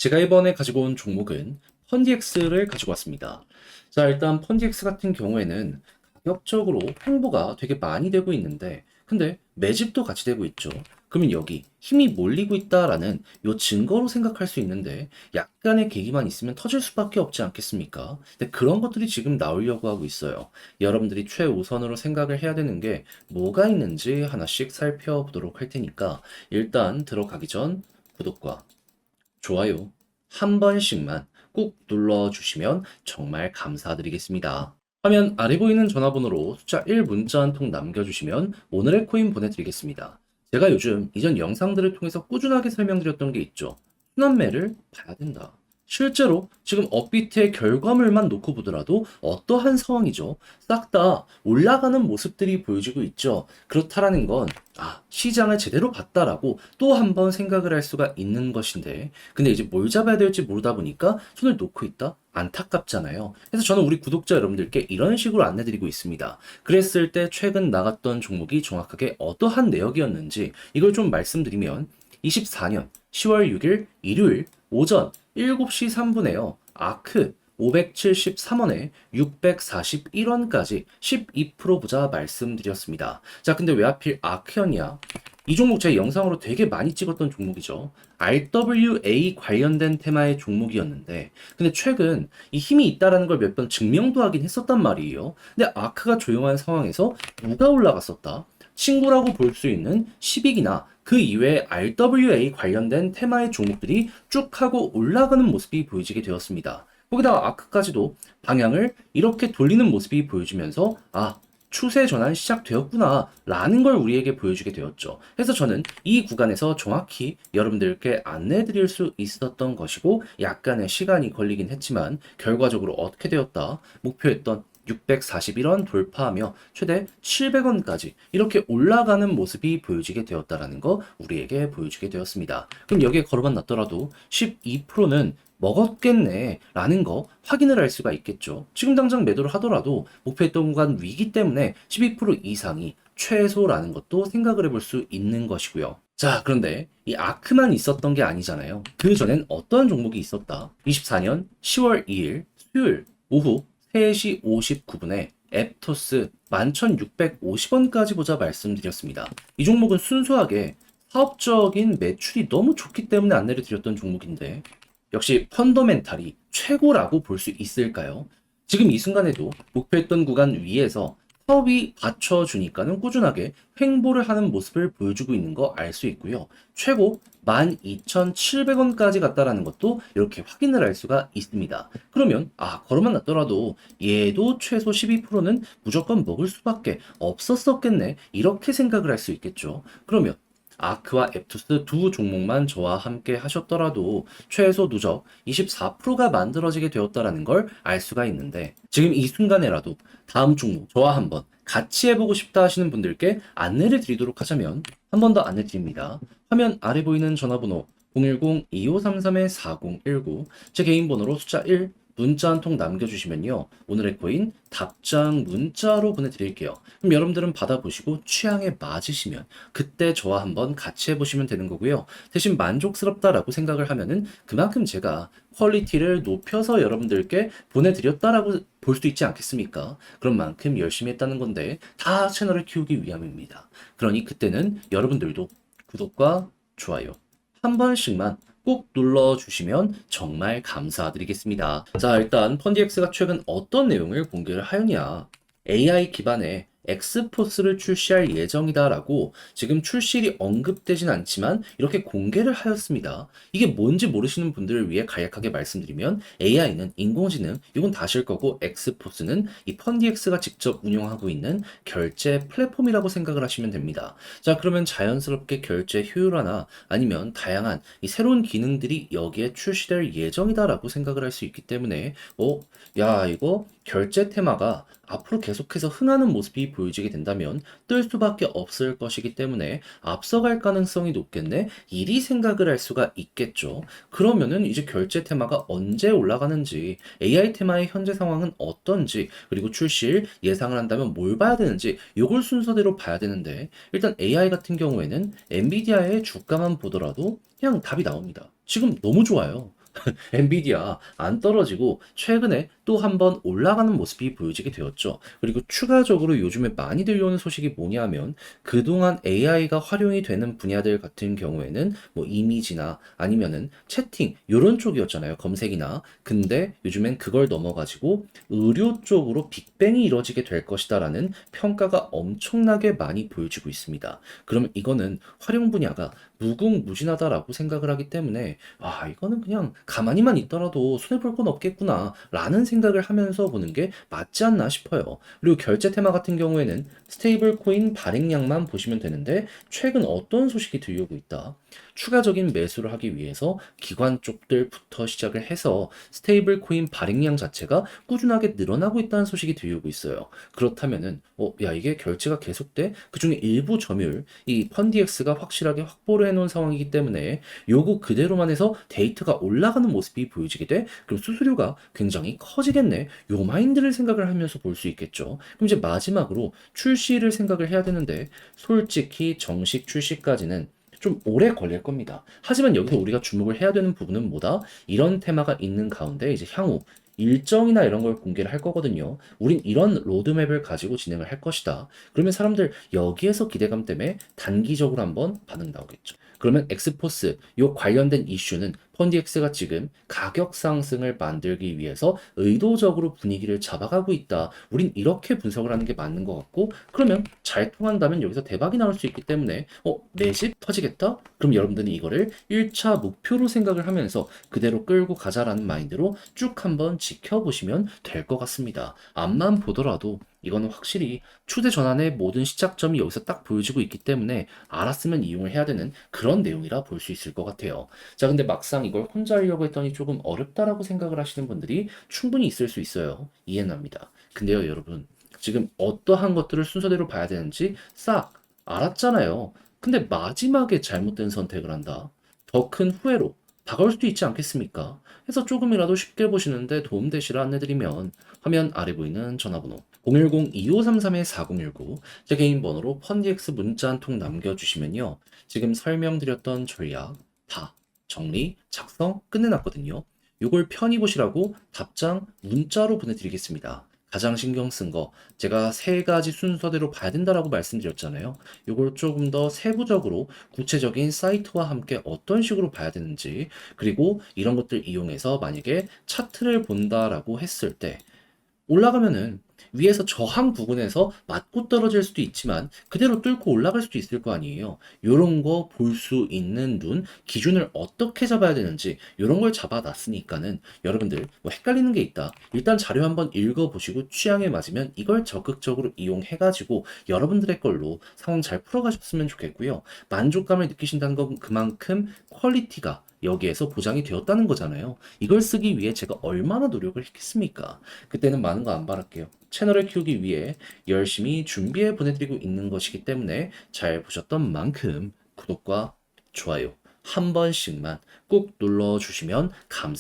제가 이번에 가지고 온 종목은 펀디엑스를 가지고 왔습니다. 자, 일단 펀디엑스 같은 경우에는 가격적으로 횡보가 되게 많이 되고 있는데, 근데 매집도 같이 되고 있죠. 그러면 여기 힘이 몰리고 있다라는 요 증거로 생각할 수 있는데, 약간의 계기만 있으면 터질 수밖에 없지 않겠습니까? 근데 그런 것들이 지금 나오려고 하고 있어요. 여러분들이 최우선으로 생각을 해야 되는 게 뭐가 있는지 하나씩 살펴보도록 할 테니까, 일단 들어가기 전 구독과 좋아요 한 번씩만 꾹 눌러주시면 정말 감사드리겠습니다. 화면 아래 보이는 전화번호로 숫자 1 문자 한 통 남겨주시면 오늘의 코인 보내드리겠습니다. 제가 요즘 이전 영상들을 통해서 꾸준하게 설명드렸던 게 있죠. 순환매를 봐야 된다. 실제로 지금 업비트의 결과물만 놓고 보더라도 어떠한 상황이죠? 싹 다 올라가는 모습들이 보여지고 있죠. 그렇다라는 건 시장을 제대로 봤다라고 또 한 번 생각을 할 수가 있는 것인데, 근데 이제 뭘 잡아야 될지 모르다 보니까 손을 놓고 있다? 안타깝잖아요. 그래서 저는 우리 구독자 여러분들께 이런 식으로 안내드리고 있습니다. 그랬을 때 최근 나갔던 종목이 정확하게 어떠한 내역이었는지 이걸 좀 말씀드리면, 24년 10월 6일 일요일 오전 7시 3분에요. 아크 573원에 641원까지 12% 보자 말씀드렸습니다. 자, 근데 왜 하필 아크였냐? 이 종목 제 영상으로 되게 많이 찍었던 종목이죠. RWA 관련된 테마의 종목이었는데, 근데 최근 이 힘이 있다라는 걸 몇 번 증명도 하긴 했었단 말이에요. 근데 아크가 조용한 상황에서 누가 올라갔었다? 친구라고 볼 수 있는 시빅이나 그 이외에 RWA 관련된 테마의 종목들이 쭉 하고 올라가는 모습이 보여지게 되었습니다. 거기다가 아크까지도 방향을 이렇게 돌리는 모습이 보여지면서 추세 전환 시작되었구나 라는 걸 우리에게 보여주게 되었죠. 그래서 저는 이 구간에서 정확히 여러분들께 안내해 드릴 수 있었던 것이고, 약간의 시간이 걸리긴 했지만 결과적으로 어떻게 되었다? 목표했던 641원 돌파하며 최대 700원까지 이렇게 올라가는 모습이 보여지게 되었다라는 거 우리에게 보여주게 되었습니다. 그럼 여기에 걸어만 놨더라도 12%는 먹었겠네 라는 거 확인을 할 수가 있겠죠. 지금 당장 매도를 하더라도 목표했던 구간 위기 때문에 12% 이상이 최소라는 것도 생각을 해볼 수 있는 것이고요. 자, 그런데 이 아크만 있었던 게 아니잖아요. 그 전엔 어떤 종목이 있었다? 24년 10월 2일 수요일 오후 3시 59분에 앱토스 11,650원까지 보자 말씀드렸습니다. 이 종목은 순수하게 사업적인 매출이 너무 좋기 때문에 안내를 드렸던 종목인데, 역시 펀더멘탈이 최고라고 볼 수 있을까요? 지금 이 순간에도 목표했던 구간 위에서 사업이 받쳐주니까는 꾸준하게 횡보를 하는 모습을 보여주고 있는 거 알 수 있고요. 최고 12,700원까지 갔다라는 것도 이렇게 확인을 할 수가 있습니다. 그러면 걸어만 놨더라도 얘도 최소 12%는 무조건 먹을 수밖에 없었었겠네, 이렇게 생각을 할 수 있겠죠. 그러면 아크와 앱투스 두 종목만 저와 함께 하셨더라도 최소 누적 24%가 만들어지게 되었다라는 걸 알 수가 있는데, 지금 이 순간에라도 다음 종목 저와 한번 같이 해보고 싶다 하시는 분들께 안내를 드리도록 하자면 한 번 더 안내 드립니다. 화면 아래 보이는 전화번호 010-2533-4019, 제 개인 번호로 숫자 1 문자 한 통 남겨주시면요, 오늘의 코인 답장 문자로 보내드릴게요. 그럼 여러분들은 받아보시고 취향에 맞으시면 그때 저와 한번 같이 해보시면 되는 거고요. 대신 만족스럽다라고 생각을 하면은 그만큼 제가 퀄리티를 높여서 여러분들께 보내드렸다라고 볼 수 있지 않겠습니까? 그런 만큼 열심히 했다는 건데, 다 채널을 키우기 위함입니다. 그러니 그때는 여러분들도 구독과 좋아요 한 번씩만 꼭 눌러주시면 정말 감사드리겠습니다. 자, 일단 펀디엑스가 최근 어떤 내용을 공개를 하였냐. AI 기반의 엑스포스를 출시할 예정이다라고 지금 출시일이 언급되진 않지만 이렇게 공개를 하였습니다. 이게 뭔지 모르시는 분들을 위해 간략하게 말씀드리면, AI는 인공지능, 이건 다 아실 거고, 엑스포스는 이 펀디엑스가 직접 운영하고 있는 결제 플랫폼이라고 생각을 하시면 됩니다. 자, 그러면 자연스럽게 결제 효율화나 아니면 다양한 이 새로운 기능들이 여기에 출시될 예정이다라고 생각을 할 수 있기 때문에 이거 결제 테마가 앞으로 계속해서 흥하는 모습이 보여지게 된다면 뜰 수밖에 없을 것이기 때문에 앞서갈 가능성이 높겠네, 이리 생각을 할 수가 있겠죠. 그러면은 이제 결제 테마가 언제 올라가는지, AI 테마의 현재 상황은 어떤지, 그리고 출시일 예상을 한다면 뭘 봐야 되는지, 요걸 순서대로 봐야 되는데, 일단 AI 같은 경우에는 엔비디아의 주가만 보더라도 그냥 답이 나옵니다. 지금 너무 좋아요. 엔비디아 안 떨어지고 최근에 또 한 번 올라가는 모습이 보여지게 되었죠. 그리고 추가적으로 요즘에 많이 들려오는 소식이 뭐냐면 그동안 AI가 활용이 되는 분야들 같은 경우에는 뭐 이미지나 아니면은 채팅 요런 쪽이었잖아요. 검색이나. 근데 요즘엔 그걸 넘어가지고 의료 쪽으로 빅뱅이 이루어지게 될 것이다라는 평가가 엄청나게 많이 보여지고 있습니다. 그러면 이거는 활용 분야가 무궁무진하다라고 생각을 하기 때문에 아, 이거는 그냥 가만히만 있더라도 손해볼 건 없겠구나 라는 생각을 하면서 보는 게 맞지 않나 싶어요. 그리고 결제 테마 같은 경우에는 스테이블 코인 발행량만 보시면 되는데 최근 어떤 소식이 들려오고 있다. 추가적인 매수를 하기 위해서 기관 쪽들부터 시작을 해서 스테이블 코인 발행량 자체가 꾸준하게 늘어나고 있다는 소식이 들려오고 있어요. 그렇다면은 야 이게 결제가 계속돼? 그중에 일부 점유율 이 펀디엑스가 확실하게 확보를 해놓은 상황이기 때문에 요거 그대로만 해서 데이터가 올라가는 모습이 보여지게 돼? 그럼 수수료가 굉장히 커지겠네. 요 마인드를 생각을 하면서 볼 수 있겠죠. 그럼 이제 마지막으로 출시를 생각을 해야 되는데 솔직히 정식 출시까지는 좀 오래 걸릴 겁니다. 하지만 여기서 우리가 주목을 해야 되는 부분은 뭐다? 이런 테마가 있는 가운데 이제 향후 일정이나 이런 걸 공개를 할 거거든요. 우린 이런 로드맵을 가지고 진행을 할 것이다. 그러면 사람들 여기에서 기대감 때문에 단기적으로 한번 반응 나오겠죠. 그러면 엑스포스 요 관련된 이슈는 펀디엑스가 지금 가격 상승을 만들기 위해서 의도적으로 분위기를 잡아가고 있다. 우린 이렇게 분석을 하는 게 맞는 것 같고 그러면 잘 통한다면 여기서 대박이 나올 수 있기 때문에 매집 터지겠다? 그럼 여러분들은 이거를 1차 목표로 생각을 하면서 그대로 끌고 가자라는 마인드로 쭉 한번 지켜보시면 될 것 같습니다. 앞만 보더라도 이거는 확실히 추세 전환의 모든 시작점이 여기서 딱 보여지고 있기 때문에 알았으면 이용을 해야 되는 그런 내용이라 볼 수 있을 것 같아요. 자, 근데 막상 이걸 혼자 하려고 했더니 조금 어렵다라고 생각을 하시는 분들이 충분히 있을 수 있어요. 이해는 합니다. 근데요, 여러분. 지금 어떠한 것들을 순서대로 봐야 되는지 싹 알았잖아요. 근데 마지막에 잘못된 선택을 한다. 더 큰 후회로 다가올 수도 있지 않겠습니까? 해서 조금이라도 쉽게 보시는데 도움되시라 안내드리면 화면 아래 보이는 전화번호 010-2533-4019 제 개인 번호로 펀디엑스 문자 한 통 남겨주시면요. 지금 설명드렸던 전략 다 정리, 작성 끝내놨거든요. 요걸 편히 보시라고 답장 문자로 보내드리겠습니다. 가장 신경 쓴 거 제가 세 가지 순서대로 봐야 된다라고 말씀드렸잖아요. 요걸 조금 더 세부적으로 구체적인 사이트와 함께 어떤 식으로 봐야 되는지 그리고 이런 것들 이용해서 만약에 차트를 본다라고 했을 때 올라가면은 위에서 저항 부근에서 맞고 떨어질 수도 있지만 그대로 뚫고 올라갈 수도 있을 거 아니에요. 요런 거 볼 수 있는 눈, 기준을 어떻게 잡아야 되는지 요런 걸 잡아놨으니까는 여러분들 뭐 헷갈리는 게 있다. 일단 자료 한번 읽어보시고 취향에 맞으면 이걸 적극적으로 이용해가지고 여러분들의 걸로 상황 잘 풀어가셨으면 좋겠고요. 만족감을 느끼신다는 건 그만큼 퀄리티가 여기에서 보장이 되었다는 거잖아요. 이걸 쓰기 위해 제가 얼마나 노력을 했겠습니까? 그때는 많은 거 안 바랄게요. 채널을 키우기 위해 열심히 준비해 보내드리고 있는 것이기 때문에 잘 보셨던 만큼 구독과 좋아요 한 번씩만 꼭 눌러주시면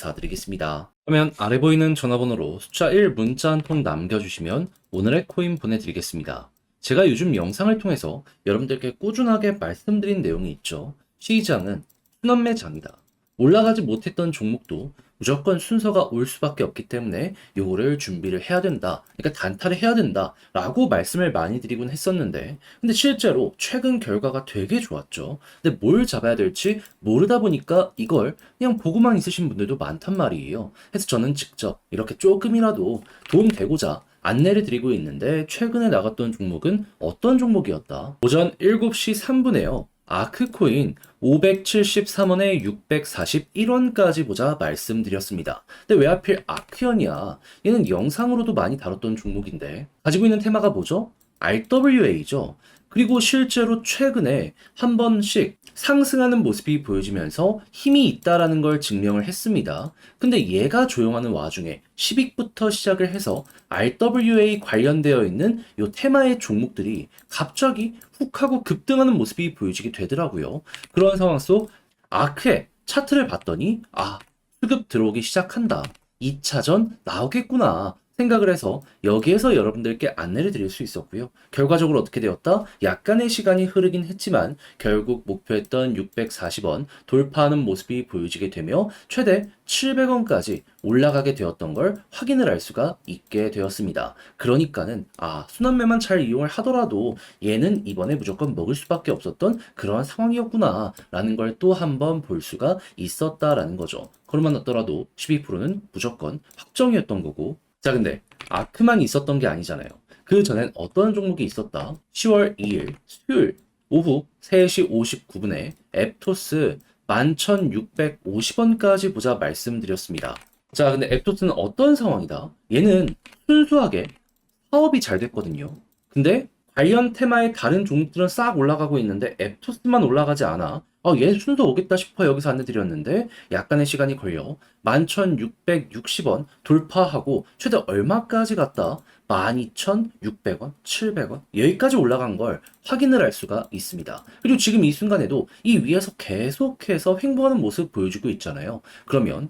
감사드리겠습니다. 그러면 아래 보이는 전화번호로 숫자 1 문자 한 통 남겨주시면 오늘의 코인 보내드리겠습니다. 제가 요즘 영상을 통해서 여러분들께 꾸준하게 말씀드린 내용이 있죠. 시장은 순환매장이다. 올라가지 못했던 종목도 무조건 순서가 올 수밖에 없기 때문에 요거를 준비를 해야 된다. 그러니까 단타를 해야 된다. 라고 말씀을 많이 드리곤 했었는데 근데 실제로 최근 결과가 되게 좋았죠. 근데 뭘 잡아야 될지 모르다 보니까 이걸 그냥 보고만 있으신 분들도 많단 말이에요. 그래서 저는 직접 이렇게 조금이라도 도움되고자 안내를 드리고 있는데 최근에 나갔던 종목은 어떤 종목이었다? 오전 7시 3분에요. 아크코인 573원에 641원까지 보자 말씀드렸습니다. 근데 왜 하필 아크연이야? 얘는 영상으로도 많이 다뤘던 종목인데 가지고 있는 테마가 뭐죠? RWA죠. 그리고 실제로 최근에 한 번씩 상승하는 모습이 보여지면서 힘이 있다라는 걸 증명을 했습니다. 근데 얘가 조용하는 와중에 10익부터 시작을 해서 RWA 관련되어 있는 요 테마의 종목들이 갑자기 훅 하고 급등하는 모습이 보여지게 되더라고요. 그런 상황 속 아크의 차트를 봤더니 수급 들어오기 시작한다. 2차전 나오겠구나. 생각을 해서 여기에서 여러분들께 안내를 드릴 수 있었고요. 결과적으로 어떻게 되었다? 약간의 시간이 흐르긴 했지만 결국 목표했던 640원 돌파하는 모습이 보여지게 되며 최대 700원까지 올라가게 되었던 걸 확인을 할 수가 있게 되었습니다. 그러니까는 순환매만 잘 이용을 하더라도 얘는 이번에 무조건 먹을 수밖에 없었던 그러한 상황이었구나 라는 걸 또 한번 볼 수가 있었다라는 거죠. 그러면 어더라도 12%는 무조건 확정이었던 거고, 자, 근데 아크만 있었던 게 아니잖아요. 그 전엔 어떤 종목이 있었다? 10월 2일 수요일 오후 3시 59분에 앱토스 11,650원까지 보자 말씀드렸습니다. 자, 근데 앱토스는 어떤 상황이다? 얘는 순수하게 사업이 잘 됐거든요. 근데 관련 테마의 다른 종목들은 싹 올라가고 있는데 앱토스만 올라가지 않아. 얘 순서 오겠다 싶어 여기서 안내드렸는데 약간의 시간이 걸려 11,660원 돌파하고 최대 얼마까지 갔다? 12,600원, 700원 여기까지 올라간 걸 확인을 할 수가 있습니다. 그리고 지금 이 순간에도 이 위에서 계속해서 횡보하는 모습 보여주고 있잖아요. 그러면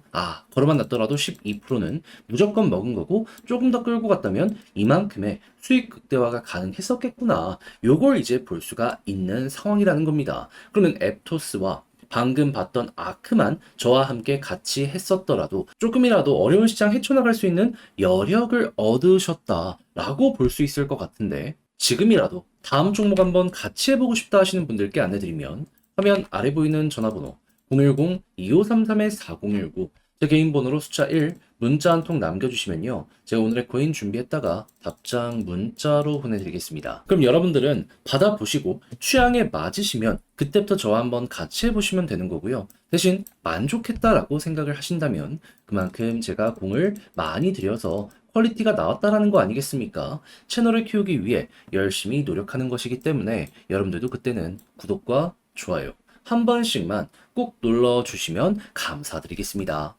걸어만 놨더라도 12%는 무조건 먹은 거고 조금 더 끌고 갔다면 이만큼의 수익 극대화가 가능했었겠구나. 요걸 이제 볼 수가 있는 상황이라는 겁니다. 그러면 앱토스와 방금 봤던 아크만 저와 함께 같이 했었더라도 조금이라도 어려운 시장 헤쳐나갈 수 있는 여력을 얻으셨다라고 볼 수 있을 것 같은데, 지금이라도 다음 종목 한번 같이 해보고 싶다 하시는 분들께 안내드리면 화면 아래 보이는 전화번호 010-2533-4019 제 개인 번호로 숫자 1 문자 한 통 남겨주시면요, 제가 오늘의 코인 준비했다가 답장 문자로 보내드리겠습니다. 그럼 여러분들은 받아보시고 취향에 맞으시면 그때부터 저와 한번 같이 해보시면 되는 거고요. 대신 만족했다라고 생각을 하신다면 그만큼 제가 공을 많이 들여서 퀄리티가 나왔다라는 거 아니겠습니까? 채널을 키우기 위해 열심히 노력하는 것이기 때문에 여러분들도 그때는 구독과 좋아요 한 번씩만 꼭 눌러주시면 감사드리겠습니다.